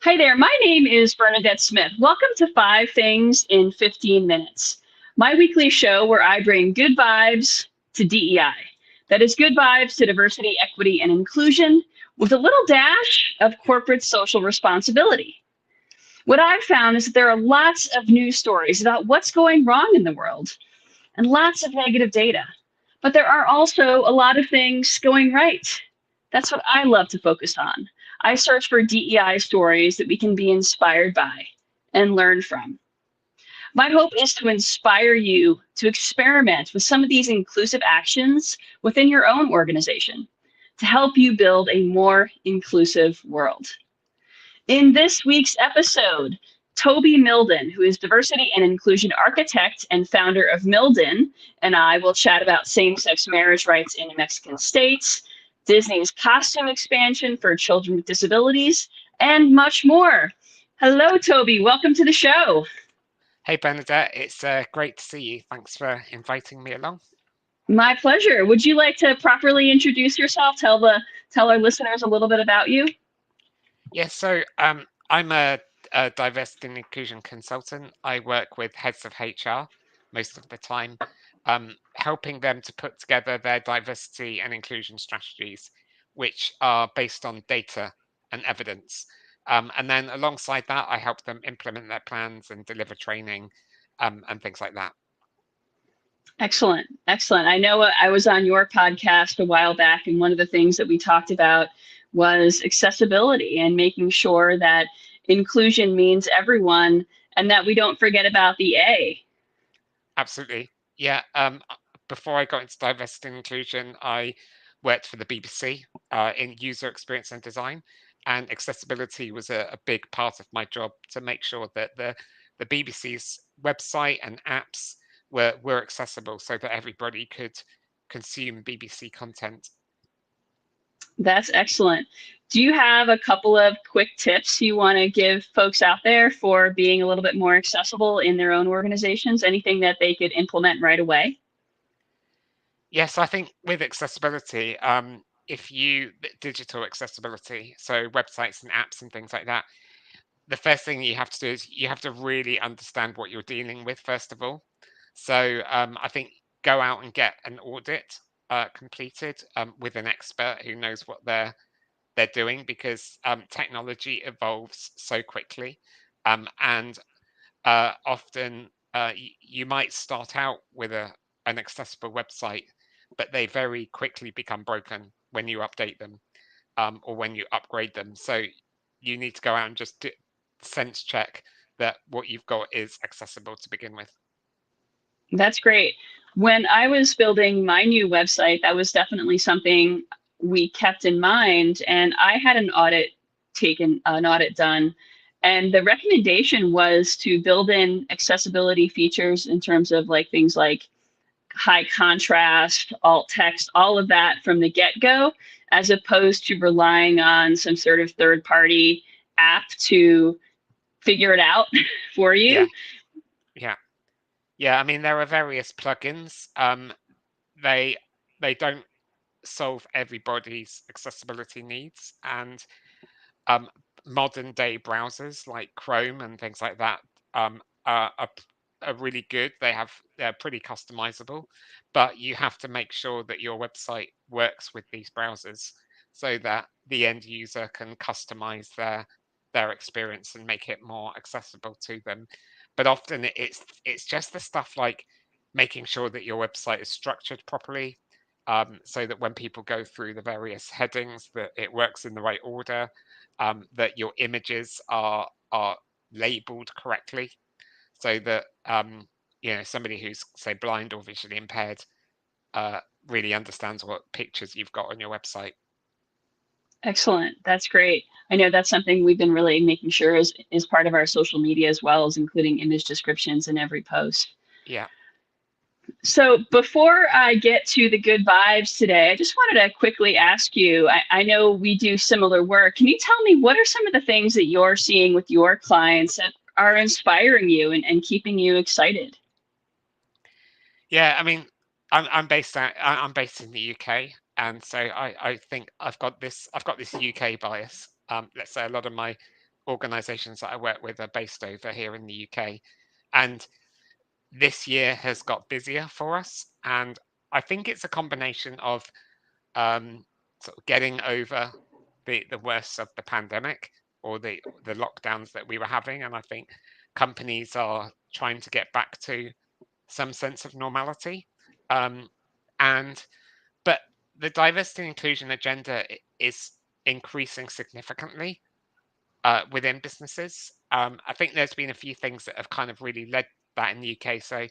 Hi there, my name is Bernadette Smith. Welcome to Five Things in 15 Minutes, my weekly show where I bring good vibes to DEI. That is good vibes to diversity, equity, and inclusion with a little dash of corporate social responsibility. What I've found is that there are lots of news stories about what's going wrong in the world and lots of negative data. But there are also a lot of things going right. That's what I love to focus on. I search for DEI stories that we can be inspired by and learn from. My hope is to inspire you to experiment with some of these inclusive actions within your own organization to help you build a more inclusive world. In this week's episode, Toby Mildon, who is diversity and inclusion architect and founder of Mildon, and I will chat about same-sex marriage rights in Mexican states, Disney's costume expansion for children with disabilities, and much more. Hello, Toby. Welcome to the show. Hey, Bernadette. It's great to see you. Thanks for inviting me along. My pleasure. Would you like to properly introduce yourself? Tell our listeners a little bit about you. Yeah, so I'm a diversity and inclusion consultant. I work with heads of HR most of the time, helping them to put together their diversity and inclusion strategies, which are based on data and evidence. And then alongside that, I help them implement their plans and deliver training and things like that. Excellent. Excellent. I know I was on your podcast a while back, and one of the things that we talked about was accessibility and making sure that inclusion means everyone and that we don't forget about the A. Absolutely. Yeah. Before I got into diversity and inclusion, I worked for the BBC in user experience and design, and accessibility was a big part of my job to make sure that the BBC's website and apps were accessible so that everybody could consume BBC content. That's excellent. Do you have a couple of quick tips you want to give folks out there for being a little bit more accessible in their own organizations? Anything that they could implement right away? Yes, I think with accessibility, if you digital accessibility, so websites and apps and things like that, the first thing you have to do is you have to really understand what you're dealing with, first of all. So I think go out and get an audit completed with an expert who knows what they're doing, because technology evolves so quickly, and often you might start out with an accessible website, but they very quickly become broken when you update them or when you upgrade them. So you need to go out and just sense check that what you've got is accessible to begin with. That's great. When I was building my new website, that was definitely something we kept in mind. And I had an audit done. And the recommendation was to build in accessibility features in terms of like things like high contrast, alt text, all of that from the get go, as opposed to relying on some sort of third party app to figure it out for Yeah, you. yeah, yeah. I mean, there are various plugins. They they don't solve everybody's accessibility needs, and um, modern day browsers like Chrome and things like that are really good. They're pretty customizable, but you have to make sure that your website works with these browsers so that the end user can customize their experience and make it more accessible to them. But often it's just the stuff like making sure that your website is structured properly, so that when people go through the various headings, that it works in the right order, that your images are labeled correctly, so that somebody who's, say, blind or visually impaired uh, really understands what pictures you've got on your website. Excellent. That's great. I know that's something we've been really making sure is part of our social media as well, as including image descriptions in every post. Yeah. So before I get to the good vibes today, I just wanted to quickly ask you, I know we do similar work. Can you tell me what are some of the things that you're seeing with your clients that are inspiring you and keeping you excited? Yeah, I mean, I'm based in the UK, and so I think I've got this UK bias. Let's say a lot of my organisations that I work with are based over here in the UK, and this year has got busier for us. And I think it's a combination of sort of getting over the worst of the pandemic or the lockdowns that we were having, and I think companies are trying to get back to some sense of normality. Um, and but the diversity and inclusion agenda is increasing significantly within businesses. I think there's been a few things that have kind of really led that in the UK. So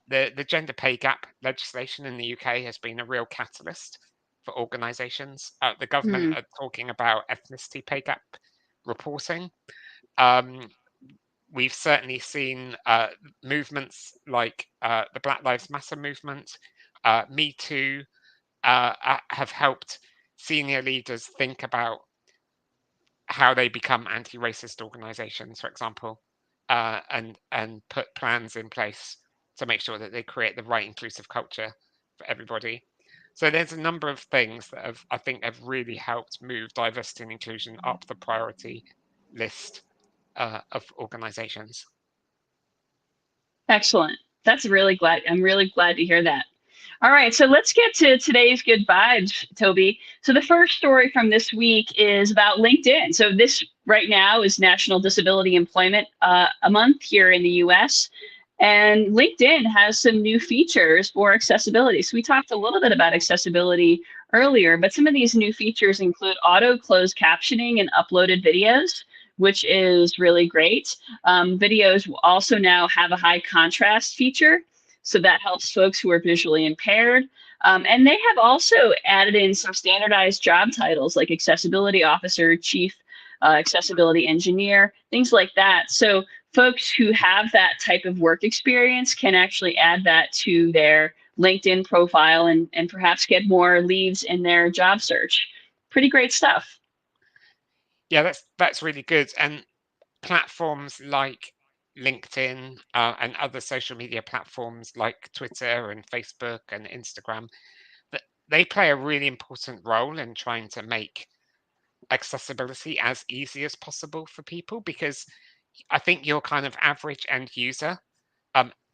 the gender pay gap legislation in the UK has been a real catalyst for organisations. The government Hmm. are talking about ethnicity pay gap reporting. Um, we've certainly seen movements like the Black Lives Matter movement, Me Too, have helped senior leaders think about how they become anti-racist organizations, for example, and put plans in place to make sure that they create the right inclusive culture for everybody. So there's a number of things that I think have really helped move diversity and inclusion up the priority list of organizations. Excellent. I'm really glad to hear that. All right, so let's get to today's good vibes, Toby. So the first story from this week is about LinkedIn. So this right now is National Disability Employment a month here in the U.S. And LinkedIn has some new features for accessibility. So we talked a little bit about accessibility earlier, but some of these new features include auto closed captioning and uploaded videos, which is really great. Videos will also now have a high contrast feature, so that helps folks who are visually impaired. And they have also added in some standardized job titles like accessibility officer, chief accessibility engineer, things like that. So folks who have that type of work experience can actually add that to their LinkedIn profile and perhaps get more leads in their job search. Pretty great stuff. Yeah, that's really good. And platforms like LinkedIn and other social media platforms like Twitter and Facebook and Instagram, that they play a really important role in trying to make accessibility as easy as possible for people, because I think your kind of average end user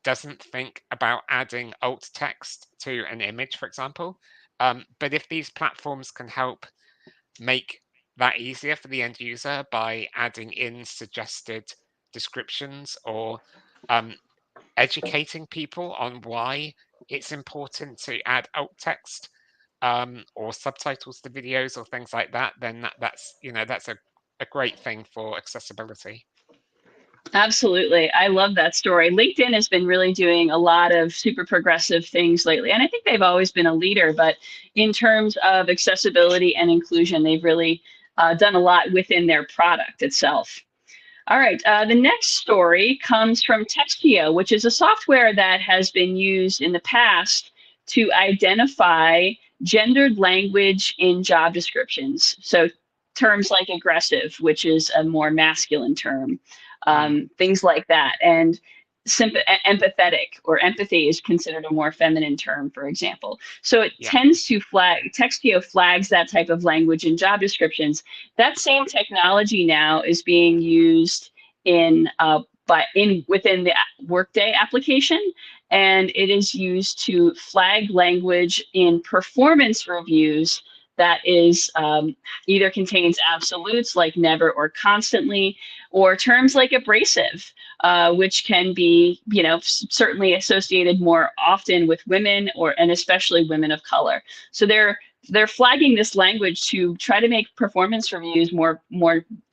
doesn't think about adding alt text to an image, for example. But if these platforms can help make that easier for the end user by adding in suggested descriptions or um, educating people on why it's important to add alt text or subtitles to videos or things like that, then that's a great thing for accessibility. Absolutely. I love that story. LinkedIn has been really doing a lot of super progressive things lately. And I think they've always been a leader, but in terms of accessibility and inclusion, they've really done a lot within their product itself. All right. The next story comes from Textio, which is a software that has been used in the past to identify gendered language in job descriptions. So terms like aggressive, which is a more masculine term, Mm, things like that. And empathetic or empathy is considered a more feminine term, for example. So it yeah, tends to Textio flags that type of language in job descriptions. That same technology now is being used in within the Workday application, and it is used to flag language in performance reviews that is either contains absolutes like never or constantly, or terms like abrasive, which can be, certainly associated more often with women and especially women of color. So they're flagging this language to try to make performance reviews more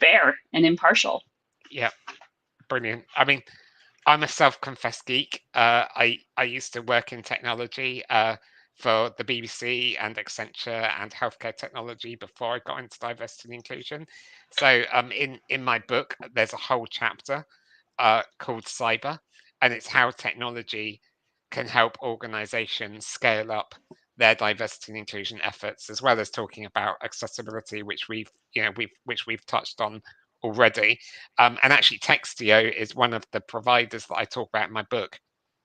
fair and impartial. yeah, brilliant. I mean, I'm a self-confessed geek. I used to work in technology for the BBC and Accenture and healthcare technology before I got into diversity and inclusion. So in my book, there's a whole chapter called Cyber, and it's how technology can help organizations scale up their diversity and inclusion efforts, as well as talking about accessibility, which we've touched on already. And actually, Textio is one of the providers that I talk about in my book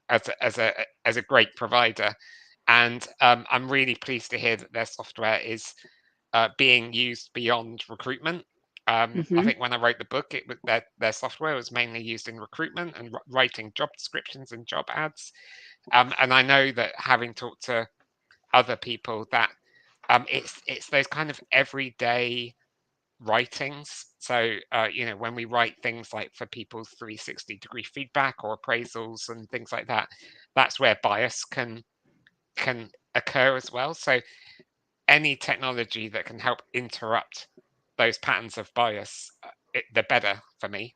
as a great provider. And I'm really pleased to hear that their software is being used beyond recruitment. I Hmm. think when I wrote the book, it was their software was mainly used in recruitment and writing job descriptions and job ads. And I know that having talked to other people that it's those kind of everyday writings. So when we write things like for people's 360-degree feedback or appraisals and things like that, that's where bias can occur as well. So any technology that can help interrupt those patterns of bias, the better for me.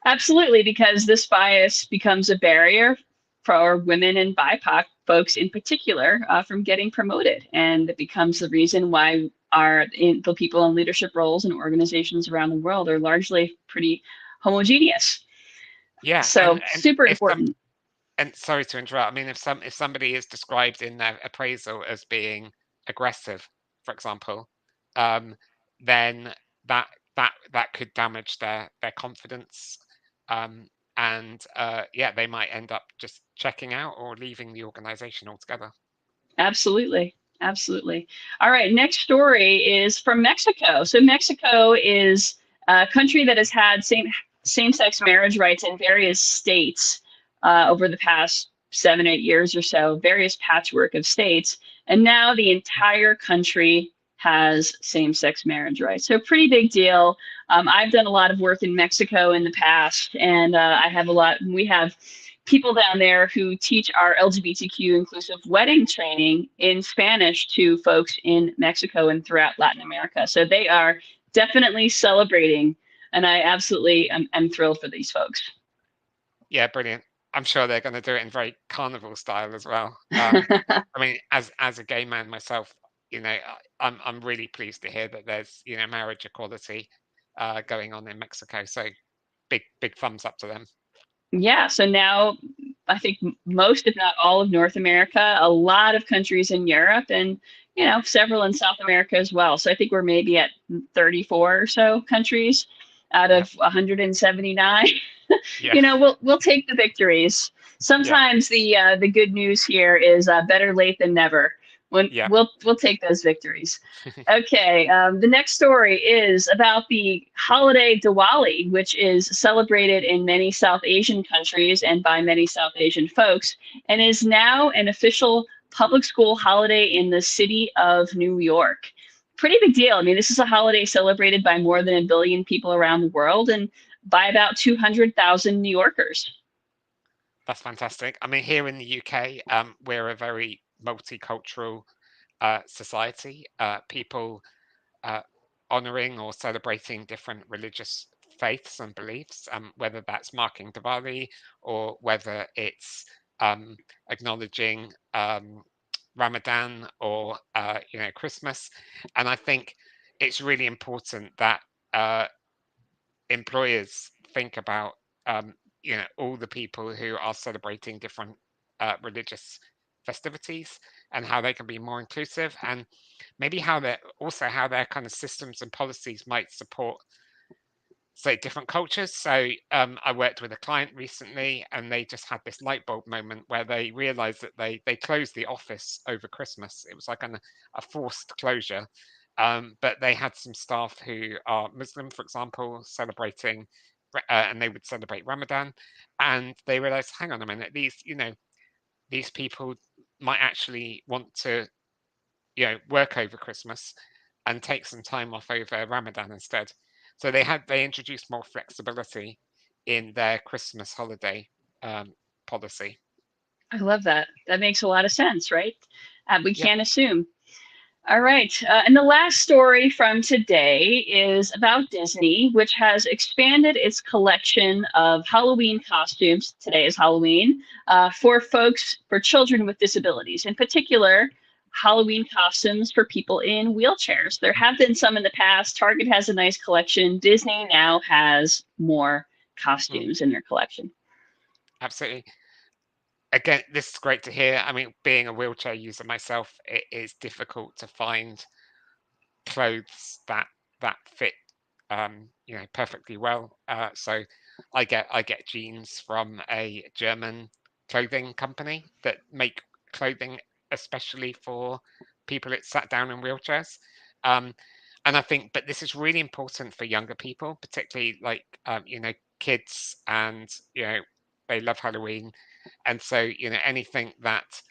Absolutely, because this bias becomes a barrier for women and BIPOC folks in particular from getting promoted. And it becomes the reason why the people in leadership roles in organizations around the world are largely pretty homogeneous. Yeah, So and super if some important. and sorry to interrupt. I mean, if somebody is described in their appraisal as being aggressive, for example, um, then that that could damage their confidence, um, and yeah, they might end up just checking out or leaving the organization altogether. Absolutely. Absolutely. All right. Next story is from Mexico. So Mexico is a country that has had same-sex marriage rights in various states over the past 7 8 years or so, various patchwork of states, and now the entire country has same-sex marriage rights. So pretty big deal. I've done a lot of work in Mexico in the past, and I have a lot. We have people down there who teach our LGBTQ inclusive wedding training in Spanish to folks in Mexico and throughout Latin America. So they are definitely celebrating, and I absolutely am thrilled for these folks. Yeah, brilliant. I'm sure they're going to do it in very carnival style as well. I mean, as a gay man myself, I'm really pleased to hear that there's marriage equality going on in Mexico. So big thumbs up to them. Yeah, so now I think most, if not all, of North America, a lot of countries in Europe, and several in South America as well. So I think we're maybe at 34 or so countries out Yeah, of 179. yeah, We'll take the victories. yeah, Sometimes the good news here is better late than never. When yeah. we'll take those victories. Okay, the next story is about the holiday Diwali, which is celebrated in many South Asian countries and by many South Asian folks, and is now an official public school holiday in the city of New York. Pretty big deal. I mean, this is a holiday celebrated by more than a billion people around the world and by about 200,000 New Yorkers. That's fantastic. I mean, here in the UK, we're a very multicultural society. People uh, honoring or celebrating different religious faiths and beliefs, whether that's marking Diwali or whether it's um, acknowledging Ramadan or Christmas. And I think it's really important that uh, employers think about all the people who are celebrating different religious festivities and how they can be more inclusive, and maybe how their kind of systems and policies might support, say, different cultures. So I worked with a client recently, and they just had this light bulb moment where they realized that they closed the office over Christmas. It was like a forced closure. But they had some staff who are Muslim, for example, celebrating, and they would celebrate Ramadan, and they realized, hang on a minute, these people might actually want to work over Christmas and take some time off over Ramadan instead. So they introduced more flexibility in their Christmas holiday um, policy. I love that. That makes a lot of sense, right? We Yep. can't assume. All right. And the last story from today is about Disney, which has expanded its collection of Halloween costumes. Today is Halloween for children with disabilities, in particular, Halloween costumes for people in wheelchairs. There have been some in the past. Target has a nice collection. Disney now has more Mm, costumes in their collection. absolutely. Again, this is great to hear. I mean, being a wheelchair user myself, it is difficult to find clothes that fit perfectly well. So I get jeans from a German clothing company that make clothing especially for people that sat down in wheelchairs. Um, And I think, but this is really important for younger people, particularly like, kids, and, they love Halloween. And so, anything that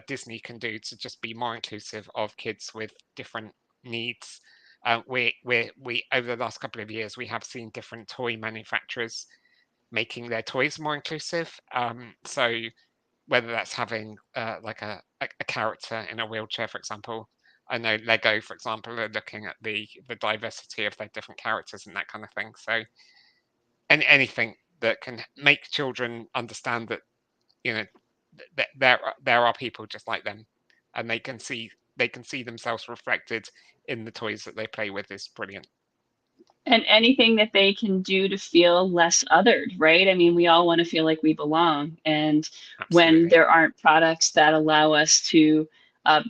Disney can do to just be more inclusive of kids with different needs. We over the last couple of years, we have seen different toy manufacturers making their toys more inclusive. So whether that's having like a character in a wheelchair, for example. I know Lego, for example, are looking at the diversity of their different characters and that kind of thing. So, and anything that can make children understand that, you know there are people just like them, and they can see themselves reflected in the toys that they play with is brilliant. And anything that they can do to feel less othered, right? I mean, we all want to feel like we belong. And when Absolutely. there aren't products that allow us to uh,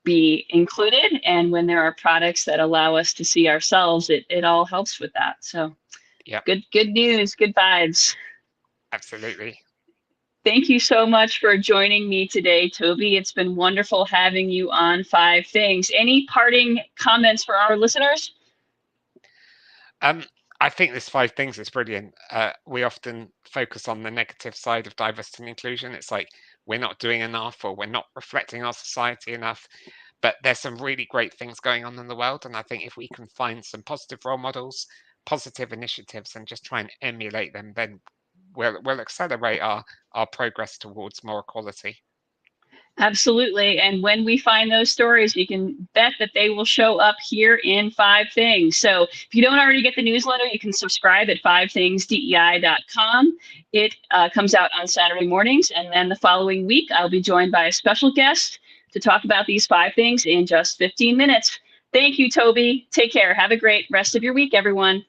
be included, and when there are products that allow us to see ourselves, it all helps with that. So Yeah, good news, good vibes. absolutely. Thank you so much for joining me today, Toby. It's been wonderful having you on Five Things. Any parting comments for our listeners? Um, I think this five things is brilliant. We often focus on the negative side of diversity and inclusion. It's like we're not doing enough, or we're not reflecting our society enough. But there's some really great things going on in the world, and I think if we can find some positive role models, positive initiatives, and just try and emulate them, then we'll accelerate our progress towards more equality. Absolutely. And when we find those stories, you can bet that they will show up here in Five Things. So if you don't already get the newsletter, you can subscribe at fivethingsdei.com. It comes out on Saturday mornings. And then the following week, I'll be joined by a special guest to talk about these five things in just 15 minutes. Thank you, Toby. Take care. Have a great rest of your week, everyone.